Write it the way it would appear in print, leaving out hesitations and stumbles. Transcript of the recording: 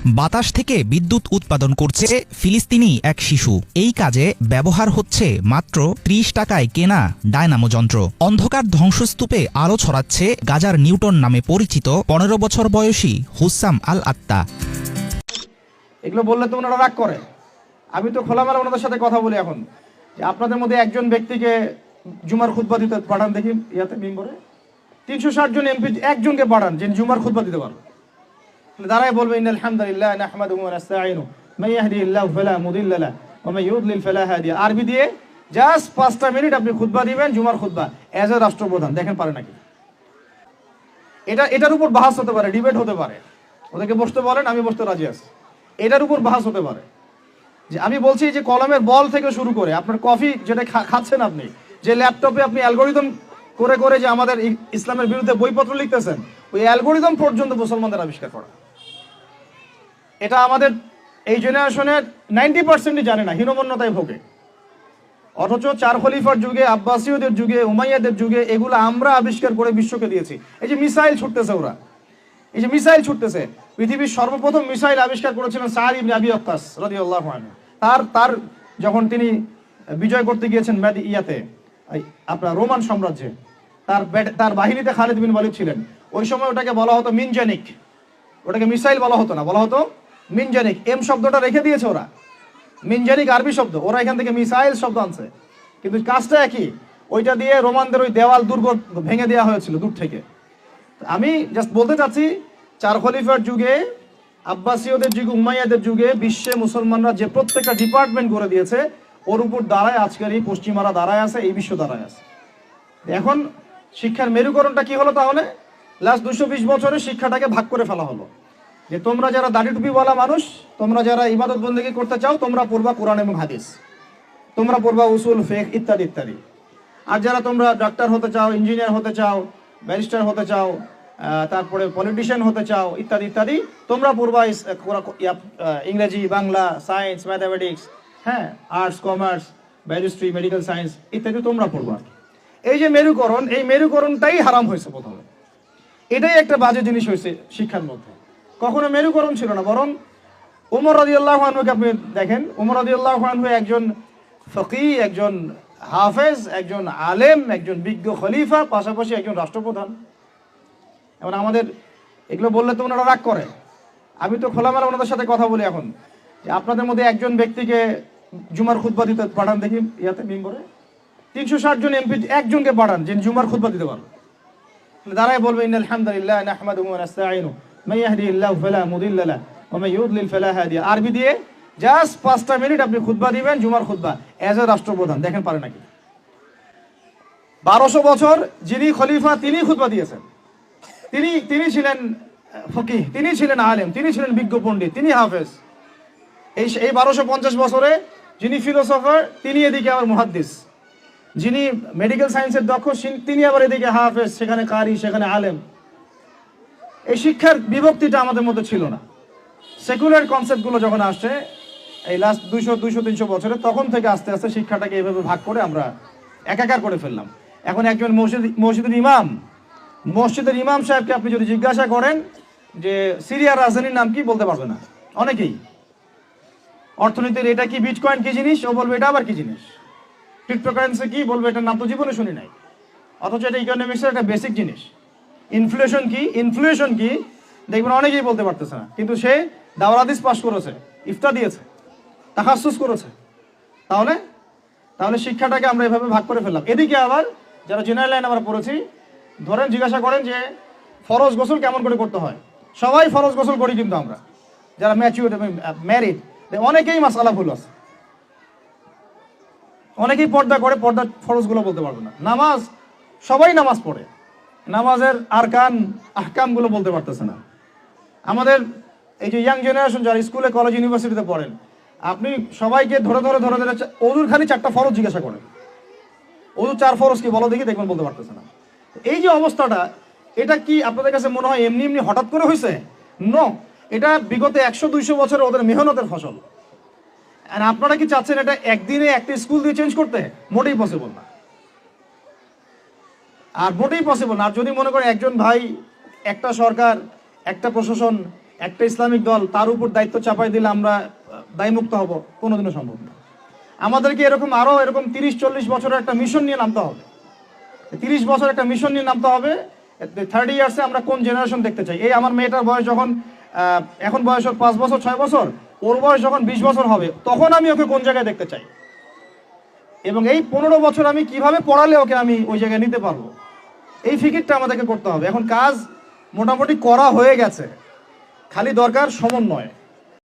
বাতাস থেকে বিদ্যুৎ উৎপাদন করছে ফিলিস্তিনি এক শিশু। এই কাজে ব্যবহার হচ্ছে মাত্র ৩০ টাকায় কেনা ডায়নামো যন্ত্র। অন্ধকার ধ্বংসস্তূপে আলো ছড়াচ্ছে গাজার নিউটন নামে পরিচিত ১৫ বছর বয়সী হুসাম আল আত্তা। এগুলো বললে তো ওনারা রাগ করে। আমি তো খোলামেলা ওনাদের সাথে কথা বলি এখন, যে আপনাদের মধ্যে একজন ব্যক্তিকে জুমার খুতবা দিতে পাঠান দেখি, ইয়াতে মিম্বরে ৩৬০ জন এমপি একজনকে পাঠান যে জুমার খুতবা দিতে পারবে। দাঁড়ায় বলবে ইন্নাল হামদুলিল্লাহ নাহমাদুহু ওয়া নাস্তাঈনু মান ইয়াহদিহিল্লাহু ফালা মুদিল্লা লাহু ওয়া মান ইউদ্লিল ফালা হাদিয়া। আরবি দিয়ে জাস্ট ৫টা মিনিট আপনি খুতবা দিবেন, জুমার খুতবা এজ এ রাষ্ট্রপ্রধান। দেখেন পারে নাকি? এটার উপর বাহাস হতে পারে, ডিবেট হতে পারে। ওদেরকে বসতে বলেন, আমি বসতে রাজি আছি। এটার উপর বাহাস হতে পারে যে আমি বলছি যে কলমের বল থেকে শুরু করে আপনার কফি যেটা খাচ্ছেন, আপনি যে ল্যাপটপে আপনি অ্যালগোরিদম করে করে যে আমাদের ইসলামের বিরুদ্ধে বইপত্র লিখতেছেন, ওই অ্যালগোরিদম পর্যন্ত মুসলমানদের আবিষ্কার করা। এটা আমাদের এই জেনারেশনের 90% জানে না, হীনমন্যতায় ভোগে। অথচ ৪ খলিফার যুগে, আব্বাসীয়দের যুগে, উমাইয়াদের যুগে এগুলো আমরা আবিষ্কার করে বিশ্বকে দিয়েছি। এই যে মিসাইল ছুটতেছে, ওরা এই যে মিসাইল ছুটতেছে, পৃথিবীর সর্বপ্রথম মিসাইল আবিষ্কার করেছিলেন সাদ ইবনে আবি ওয়াক্কাস রাদিয়াল্লাহু আনহু। তার যখন তিনি বিজয় করতে গিয়েছেন আপনার রোমান সাম্রাজ্যে, তার বাহিনীতে খালিদ বিন ওয়ালিদ ছিলেন। ওই সময় ওটাকে বলা হতো মিনজানিক, ওটাকে মিসাইল বলা হতো না, বলা হতো মিনজানিক। এম শব্দটা রেখে দিয়েছে ওরা, মিনজানিক আরবি শব্দ, ওরা এখান থেকে মিসাইল শব্দ আনছে, কিন্তু কাজটা একই। ওইটা দিয়ে রোমানদের ওই দেওয়াল দুর্গ ভেঙে দেওয়া হয়েছিল দূর থেকে। আমি জাস্ট বলতে চাচ্ছি, ৪ খলিফার যুগে, আব্বাসীয়দের যুগে, উমাইয়াদের যুগে বিশ্বে মুসলমানরা যে প্রত্যেকটা ডিপার্টমেন্ট করে দিয়েছে, ওর উপর দাঁড়ায় আজকের এই পশ্চিমারা দাঁড়ায় আছে, এই বিশ্ব দাঁড়ায় আছে। এখন শিক্ষার মেরুকরণটা কি হলো তাহলে? লাস্ট ২২০ বছরে শিক্ষাটাকে ভাগ করে ফেলা হলো, যে তোমরা যারা দাড়ি টুপিওয়ালা মানুষ, তোমরা যারা ইবাদত বন্দেগী করতে চাও, তোমরা পড়বা কোরআন এবং হাদিস, তোমরা পড়বা উসুল, ফিকহ ইত্যাদি ইত্যাদি। আর যারা তোমরা ডাক্তার হতে চাও, ইঞ্জিনিয়ার হতে চাও, ব্যারিস্টার হতে চাও, তারপরে পলিটিশিয়ান হতে চাও ইত্যাদি ইত্যাদি, তোমরা পড়বা ইংরেজি, বাংলা, সায়েন্স, ম্যাথামেটিক্স, হ্যাঁ, arts, commerce, biology, medical science ইত্যাদি তোমরা পড়বা। এই যে মেরুকরণ, এই মেরুকরণটাই হারাম হয়েছে প্রথমে। এটাই একটা বাজে জিনিস হয়েছে শিক্ষার মধ্যে। কখনো মেরুকরণ ছিল না, বরং ওমর রাদিয়াল্লাহু আনহুকে আপনি দেখেন। ওমর রাদিয়াল্লাহু আনহু একজন ফকিহ, একজন হাফেজ, একজন আলেম, একজন বিজ্ঞ খলিফা, পাশাপাশি একজন রাষ্ট্রপ্রধান। এখন আমাদের এগুলো বললে তো ওনারা রাগ করে। আমি তো খোলামেলা ওনাদের সাথে কথা বলি এখন, যে আপনাদের মধ্যে একজন ব্যক্তিকে জুমার খুতবা দিতে পাঠান দেখি, ইয়াতে মিম্বরে ৩৬০ জন এমপি একজনকে পাঠান যে জুমার খুতবা দিতে পারবে। দাঁড়ায় বলবে ইন্নাল হামদুলিল্লাহ নাহমাদুহু ওয়া নাস্তাঈনু মান ইয়াহদিহিল্লাহু ফালা মুদিল্লা লাহু ওয়া মান ইউদ্লিল ফালা হাদিয়া। আরবি দিয়ে জাস্ট ৫টা মিনিট আপনি খুতবা দিবেন, জুমার খুতবা এজ এ রাষ্ট্রপ্রধান। দেখেন পারে নাকি? ১২০০ বছর যিনি খলিফা, তিনি খুতবা দিয়েছেন। তিনি ছিলেন ফকিহ, তিনি ছিলেন আলেম, তিনি ছিলেন বিজ্ঞ পণ্ডিত, তিনি হাফেজ। এই ১২৫০ বছরে যিনি ফিলোসফার, তিনি এদিকে আবার মুহাদ্দিস। যিনি মেডিকেল সায়েন্সের দক্ষ, তিনি আবার এদিকে হাফেজ, সেখানে কারি, সেখানে আলেম। এই শিক্ষার বিভক্তিটা আমাদের মধ্যে ছিল না। সেকুলার কনসেপ্টগুলো যখন আসছে এই লাস্ট ২০০-৩০০ বছরে, তখন থেকে আস্তে আস্তে শিক্ষাটাকে এভাবে ভাগ করে আমরা একাকার করে ফেললাম। এখন একজন মসজিদের ইমাম সাহেবকে আপনি যদি জিজ্ঞাসা করেন যে সিরিয়ার রাজধানীর নাম কি, বলতে পারবে না অনেকেই। অর্থনীতির এটা কি, বিটকয়েন কি জিনিস, ও বলবে এটা আবার কি জিনিস। ক্রিপ্টোকারেন্সি কি, বলবে এটার নাম তো জীবনে শুনি নাই। অথচ এটা ইকোনমিক্সের একটা বেসিক জিনিস। ইনফ্লেশন কি দেখবেন অনেকেই বলতে পারতেছে না, কিন্তু সে দাওরাত হাদিস পাস করেছে, ইফতা দিয়েছে, তাখাসসুস করেছে। তাহলে শিক্ষাটাকে আমরা এভাবে ভাগ করে ফেললাম। এদিকে আবার যারা জেনারেল লাইন আমরা পড়েছি, ধরেন জিজ্ঞাসা করেন যে ফরজ গোসল কেমন করে করতে হয়, সবাই ফরজ গোসল করি, কিন্তু আমরা যারা ম্যাচিউর এবং ম্যারিড, অনেকেই মাসআলা ভুল আছে। অনেকেই পর্দা করে, পর্দার ফরজগুলো বলতে পারবে না। নামাজ, সবাই নামাজ পড়ে, নামাজের আরকান আহকামগুলো বলতে পারতেছে না। আমাদের এই যে ইয়াং জেনারেশন যারা স্কুলে, কলেজ, ইউনিভার্সিটিতে পড়েন, আপনি সবাইকে ধরে অজুর খালি 4টা ফরজ জিজ্ঞাসা করেন, অজুর 4 ফরজ কি বলো দেখি, দেখবেন বলতে পারতেছে না। এই যে অবস্থাটা, এটা কি আপনাদের কাছে মনে হয় এমনি এমনি হঠাৎ করে হয়েছে? নো, এটা বিগত 100-200 বছরে ওদের মেহনতের ফসল। আর আপনারা কি চাচ্ছেন এটা একদিনে একটা স্কুল দিয়ে চেঞ্জ করতে? মোটেই পসিবল না। আর যদি মনে করেন একজন ভাই, একটা সরকার, একটা প্রশাসন একটা ইসলামিক দল তার উপর দায়িত্ব চাপাই দিলে আমরা দায়মুক্ত হব, কোনোদিনও সম্ভব না। আমাদেরকে এরকম আরো এরকম 30-40 বছরের একটা মিশন নিয়ে নামতে হবে। 30 বছর একটা মিশন নিয়ে নামতে হবে। 30 ইয়ার্সে আমরা কোন জেনারেশন দেখতে চাই। এই আমার মেয়েটার বয়স যখন এখন বয়স ওর 5 বছর 6 বছর, ওর বয়স যখন 20 বছর হবে তখন আমি ওকে কোন জায়গায় দেখতে চাই, এবং এই 15 বছর আমি কিভাবে পড়ালে ওকে আমি ওই জায়গায় নিতে পারবো, এই ফিকিরটা আমাদেরকে করতে হবে। এখন কাজ মোটামুটি করা হয়ে গেছে, খালি দরকার সমন্বয়।